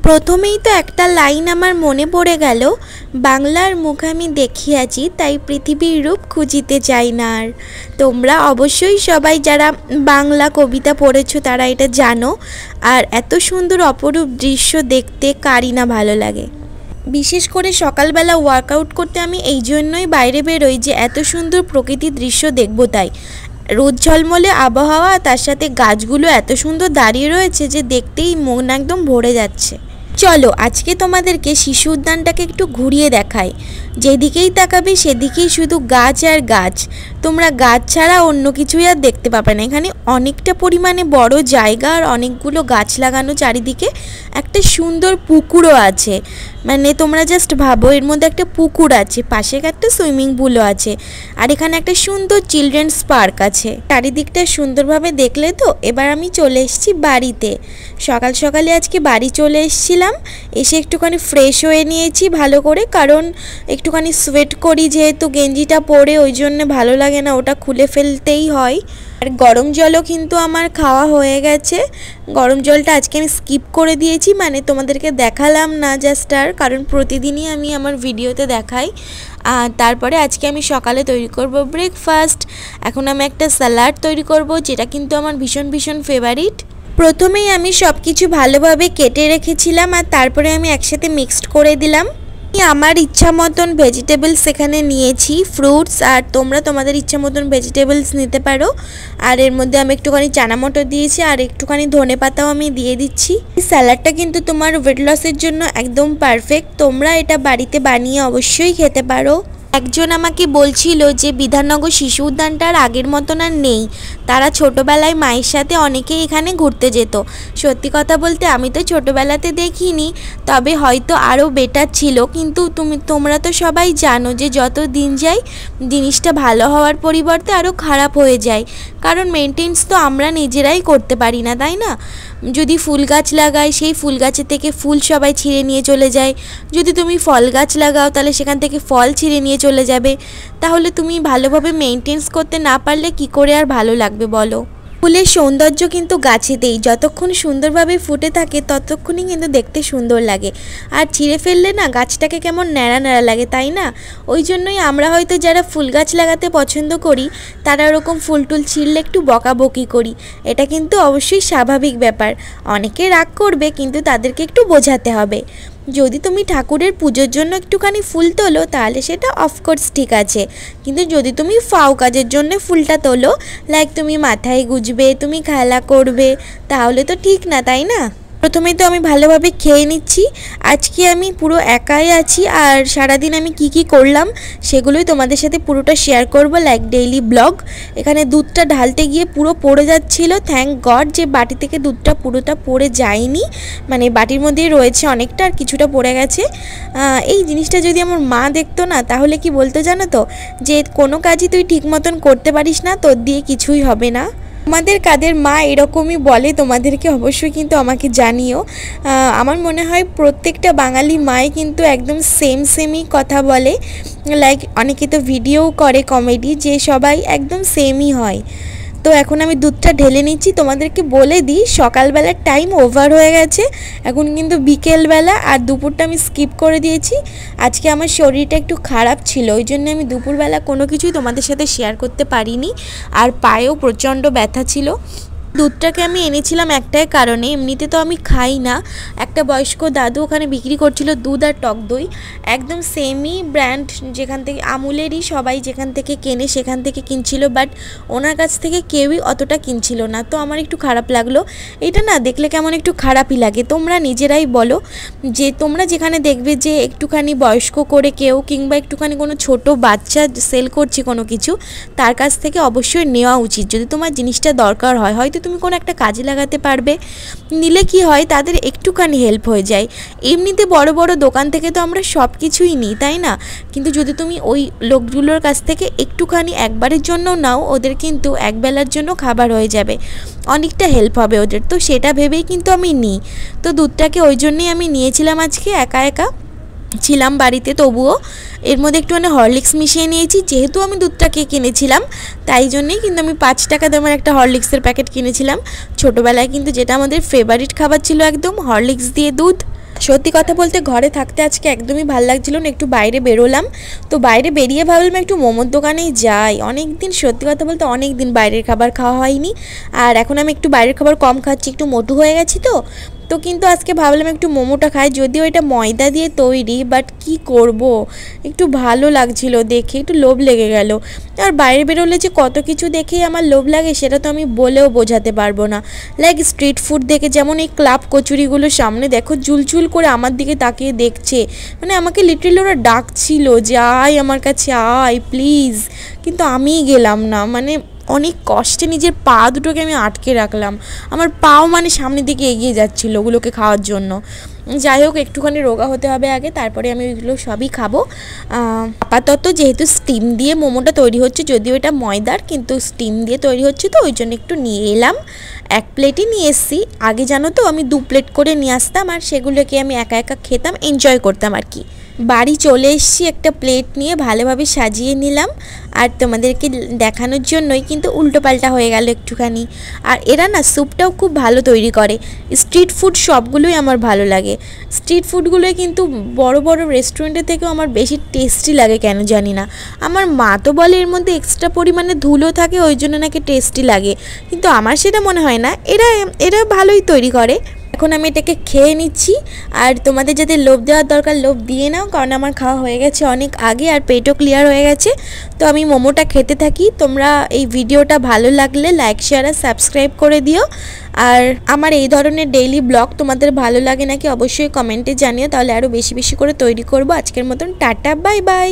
প্রথমেই তো একটা লাইন আমার মনে পড়ে গেল, বাংলার মুখ আমি দেখিয়াছি তাই পৃথিবীর রূপ খুঁজিতে চাই না আর। তোমরা অবশ্যই সবাই যারা বাংলা কবিতা পড়েছো তারা এটা জানো। আর এত সুন্দর অপরূপ দৃশ্য দেখতে কারই না ভালো লাগে। বিশেষ করে সকালবেলা ওয়ার্কআউট করতে আমি এই জন্যই বাইরে বেরোই যে এত সুন্দর প্রকৃতির দৃশ্য দেখবো তাই। রোদ ঝলমলে আবহাওয়া, তার সাথে গাছগুলো এত সুন্দর দাঁড়িয়ে রয়েছে যে দেখতেই মন একদম ভরে যাচ্ছে। চলো আজকে তোমাদেরকে শিশু উদ্যানটাকে একটু ঘুরিয়ে দেখাই। যেদিকেই তাকাবে সেদিকেই শুধু গাছ আর গাছ, তোমরা গাছ ছাড়া অন্য কিছুই আর দেখতে পাবে না। এখানে অনেকটা পরিমাণে বড় জায়গা আর অনেকগুলো গাছ লাগানো, চারিদিকে একটা সুন্দর পুকুরও আছে। মানে তোমরা জাস্ট ভাবো এর মধ্যে একটা পুকুর আছে, পাশে একটা সুইমিং পুলও আছে, আর এখানে একটা সুন্দর চিলড্রেন্স পার্ক আছে। চারিদিকটা সুন্দরভাবে দেখলে তো। এবার আমি চলে এসেছি বাড়িতে। সকাল সকালে আজকে বাড়ি চলে এসেছিলাম, এসে একটুখানি ফ্রেশ হয়ে নিয়েছি ভালো করে, কারণ একটুখানি সোয়েট করি যেহেতু গেঞ্জিটা পরে, ওই জন্য ভালো লাগে না, ওটা খুলে ফেলতেই হয়। আর গরম জলও কিন্তু আমার খাওয়া হয়ে গেছে। গরম জলটা আজকে আমি স্কিপ করে দিয়েছি, মানে তোমাদেরকে দেখালাম না জাস্ট আর, কারণ প্রতিদিনই আমি আমার ভিডিওতে দেখাই। আর তারপরে আজকে আমি সকালে তৈরি করব ব্রেকফাস্ট। এখন আমি একটা স্যালাড তৈরি করব, যেটা কিন্তু আমার ভীষণ ভীষণ ফেভারিট। প্রথমেই আমি সব কিছু ভালোভাবে কেটে রেখেছিলাম আর তারপরে আমি একসাথে মিক্সড করে দিলাম। আমার ইচ্ছা মতন ভেজিটেবলস এখানে নিয়েছি, ফ্রুটস, আর তোমরা তোমাদের ইচ্ছা মতন ভেজিটেবলস নিতে পারো। আর এর মধ্যে আমি একটুখানি চানা মটর দিয়েছি আর একটুখানি ধনে পাতাও আমি দিয়ে দিচ্ছি। এই স্যালাডটা কিন্তু তোমার ওয়েট লসের জন্য একদম পারফেক্ট। তোমরা এটা বাড়িতে বানিয়ে অবশ্যই খেতে পারো। একজন আমাকে বলছিল যে বিধাননগর শিশু উদ্যানটা আর আগের মতন আর নেই। তারা ছোটোবেলায় মায়ের সাথে অনেকেই এখানে ঘুরতে যেত। সত্যি কথা বলতে আমি তো ছোটোবেলাতে দেখিনি, তবে হয়তো আরও বেটার ছিল। কিন্তু তোমরা তো সবাই জানো যে যত দিন যায় জিনিসটা ভালো হওয়ার পরিবর্তে আরও খারাপ হয়ে যায়, কারণ মেনটেন্স তো আমরা নিজেরাই করতে পারি না, তাই না? যদি ফুল গাছ লাগাই সেই ফুল গাছের থেকে ফুল সবাই ছিঁড়ে নিয়ে চলে যায়। যদি তুমি ফল গাছ লাগাও তাহলে সেখান থেকে ফল ছিঁড়ে নিয়ে চলে যাবে। তাহলে তুমি ভালোভাবে মেনটেন্স করতে না পারলে কি করে আর ভালো লাগবে বলো? ফুলের সৌন্দর্য কিন্তু গাছেতেই, যতক্ষণ সুন্দরভাবে ফুটে থাকে ততক্ষণই কিন্তু দেখতে সুন্দর লাগে। আর ছিঁড়ে ফেললে না গাছটাকে কেমন ন্যাড়া ন্যাড়া লাগে, তাই না? ওই জন্যই আমরা হয়তো যারা ফুল গাছ লাগাতে পছন্দ করি তারা ওরকম ফুল টুল ছিঁড়লে একটু বকাবকি করি। এটা কিন্তু অবশ্যই স্বাভাবিক ব্যাপার। অনেকে রাগ করবে, কিন্তু তাদেরকে একটু বোঝাতে হবে। যদি তুমি ঠাকুরের পুজোর জন্য একটুখানি ফুল তোলো তাহলে সেটা অফকোর্স ঠিক আছে, কিন্তু যদি তুমি ফাও কাজের জন্য ফুলটা তোলো, লাইক তুমি মাথায় গুজবে, তুমি খেলা করবে, তাহলে তো ঠিক না, তাই না? প্রথমে তো আমি ভালোভাবে খেয়ে নিচ্ছি। আজকে আমি পুরো একাই আছি, আর সারাদিন আমি কি করলাম সেগুলোই তোমাদের সাথে পুরোটা শেয়ার করব, লাইক ডেইলি ব্লগ। এখানে দুধটা ঢালতে গিয়ে পুরো পড়ে যাচ্ছিল। থ্যাঙ্ক গড যে বাটি থেকে দুধটা পুরোটা পড়ে যায়নি, মানে বাটির মধ্যেই রয়েছে অনেকটা, আর কিছুটা পড়ে গেছে। এই জিনিসটা যদি আমার মা দেখতো না তাহলে কি বলতো জানো তো, যে কোনো কাজই তুই ঠিক মতন করতে পারিস না, তোর দিয়ে কিছুই হবে না। তোমাদের কাদের মা এরকমই বলে তোমাদেরকে অবশ্যই কিন্তু আমাকে জানিও। আমার মনে হয় প্রত্যেকটা বাঙালি মাই কিন্তু একদম সেমই কথা বলে। লাইক অনেকে তো ভিডিও করে কমেডি, যে সবাই একদম সেমই হয়। তো এখন আমি দুধটা ঢেলে নিচ্ছি। তোমাদেরকে বলে দিই সকালবেলার টাইম ওভার হয়ে গেছে, এখন কিন্তু বিকেলবেলা, আর দুপুরটা আমি স্কিপ করে দিয়েছি। আজকে আমার শরীরটা একটু খারাপ ছিল, ওই জন্য আমি দুপুরবেলা কোনো কিছুই তোমাদের সাথে শেয়ার করতে পারিনি, আর পায়েও প্রচণ্ড ব্যথা ছিল। দুধটাকে আমি এনেছিলাম একটাই কারণে, এমনিতে তো আমি খাই না। একটা বয়স্ক দাদু ওখানে বিক্রি করছিল দুধ আর টক দই, একদম সেমই ব্র্যান্ড, যেখান থেকে আমুলেরই সবাই যেখান থেকে কেনে সেখান থেকে কিনছিল, বাট ওনার কাছ থেকে কেউই অতটা কিনছিল না। তো আমার একটু খারাপ লাগলো। এটা না দেখলে কেমন একটু খারাপই লাগে। তোমরা নিজেরাই বলো যে তোমরা যেখানে দেখবে যে একটুখানি বয়স্ক করে কেউ, কিংবা একটুখানি কোনো ছোট বাচ্চা সেল করছে কোনো কিছু, তার কাছ থেকে অবশ্যই নেওয়া উচিত যদি তোমার জিনিসটা দরকার হয়। হয়তো তুমি কোনো একটা কাজে লাগাতে পারবে। নিলে কি হয়, তাদের একটুখানি হেল্প হয়ে যায়। এমনিতে বড় বড় দোকান থেকে তো আমরা সব কিছুই নিই, তাই না? কিন্তু যদি তুমি ওই লোকগুলোর কাছ থেকে একটুখানি একবারের জন্য নাও, ওদের কিন্তু একবেলার জন্য খাবার হয়ে যাবে, অনেকটা হেল্প হবে ওদের। তো সেটা ভেবেই কিন্তু আমি নিই। তো দুধটাকে ওই জন্যই আমি নিয়েছিলাম আজকে, একা একা ছিলাম বাড়িতে, তবুও এর মধ্যে একটুখানি হরলিক্স মিশিয়ে নিয়েছি। যেহেতু আমি দুধটাকে কিনেছিলাম, তাই জন্যেই কিন্তু আমি 5 টাকা দামের একটা হরলিক্সের প্যাকেট কিনেছিলাম। ছোটোবেলায় কিন্তু যেটা আমাদের ফেভারিট খাবার ছিল একদম, হরলিক্স দিয়ে দুধ। সত্যি কথা বলতে ঘরে থাকতে আজকে একদমই ভালো লাগছিল না, একটু বাইরে বেরোলাম। তো বাইরে বেরিয়ে ভাবলাম একটু মোমোর দোকানেই যাই। অনেক দিন, সত্যি কথা বলতে অনেক দিন বাইরের খাবার খাওয়া হয়নি। আর এখন আমি একটু বাইরের খাবার কম খাচ্ছি, একটু মোটু হয়ে গেছি তো কিন্তু আজকে ভাবলাম একটু মোমোটা খাই। যদিও এটা ময়দা দিয়ে তৈরি, বাট কি করব, একটু ভালো লাগছিল দেখে, একটু লোভ লেগে গেল। আর বাইরে বেরোলে যে কত কিছু দেখেই আমার লোভ লাগে সেটা তো আমি বলেও বোঝাতে পারবো না। লাইক স্ট্রিট ফুড দেখে, যেমন এই ক্লাব কচুরিগুলোর সামনে দেখো ঝুলঝুল করে আমার দিকে তাকিয়ে দেখছে, মানে আমাকে লিটারালি ওরা ডাকছিল যে আয় আমার কাছে আয় প্লিজ, কিন্তু আমিই গেলাম না। মানে অনেক কষ্টে নিজের পা দুটোকে আমি আটকে রাখলাম, আমার পাও মানে সামনের দিকে এগিয়ে যাচ্ছিলো ওগুলোকে খাওয়ার জন্য। যাই হোক, একটুখানি রোগা হতে হবে আগে, তারপরে আমি ওইগুলো সবই খাবো। আপাতত যেহেতু স্টিম দিয়ে মোমোটা তৈরি হচ্ছে, যদিও এটা ময়দার, কিন্তু স্টিম দিয়ে তৈরি হচ্ছে, তো ওই জন্য একটু নিয়ে এলাম। 1 প্লেটই নিয়ে এসেছি। আগে জানো তো আমি 2 প্লেট করে নিয়ে আসতাম, আর সেগুলোকে আমি একা একা খেতাম, এনজয় করতাম আর কি। বাড়ি চলে এসেছি একটা প্লেট নিয়ে, ভালোভাবে সাজিয়ে নিলাম। আর তোমাদেরকে দেখানোর জন্যই কিন্তু উল্টোপাল্টা হয়ে গেল একটুখানি। আর এরা না স্যুপটাও খুব ভালো তৈরি করে। স্ট্রিট ফুড সবগুলোই আমার ভালো লাগে। স্ট্রিট ফুডগুলোই কিন্তু বড় বড় রেস্টুরেন্টের থেকেও আমার বেশি টেস্টি লাগে, কেন জানি না। আমার মা তো বলে এর মধ্যে এক্সট্রা পরিমাণে ধুলো থাকে, ওই জন্য নাকি টেস্টি লাগে, কিন্তু আমার সেটা মনে হয় না। এরা ভালোই তৈরি করে। এখন আমি এটাকে খেয়ে নিচ্ছি। আর তোমাদের যাদের লোভ দেওয়ার দরকার লোভ দিয়ে নাও, কারণ আমার খাওয়া হয়ে গেছে অনেক আগে, আর পেটও ক্লিয়ার হয়ে গেছে। তো আমি মোমোটা খেতে থাকি। তোমরা এই ভিডিওটা ভালো লাগলে লাইক, শেয়ার আর সাবস্ক্রাইব করে দিও। আর আমার এই ধরনের ডেইলি ব্লগ তোমাদের ভালো লাগে নাকি অবশ্যই কমেন্টে জানিও, তাহলে আরও বেশি বেশি করে তৈরি করব। আজকের মতন টাটা, বাই বাই।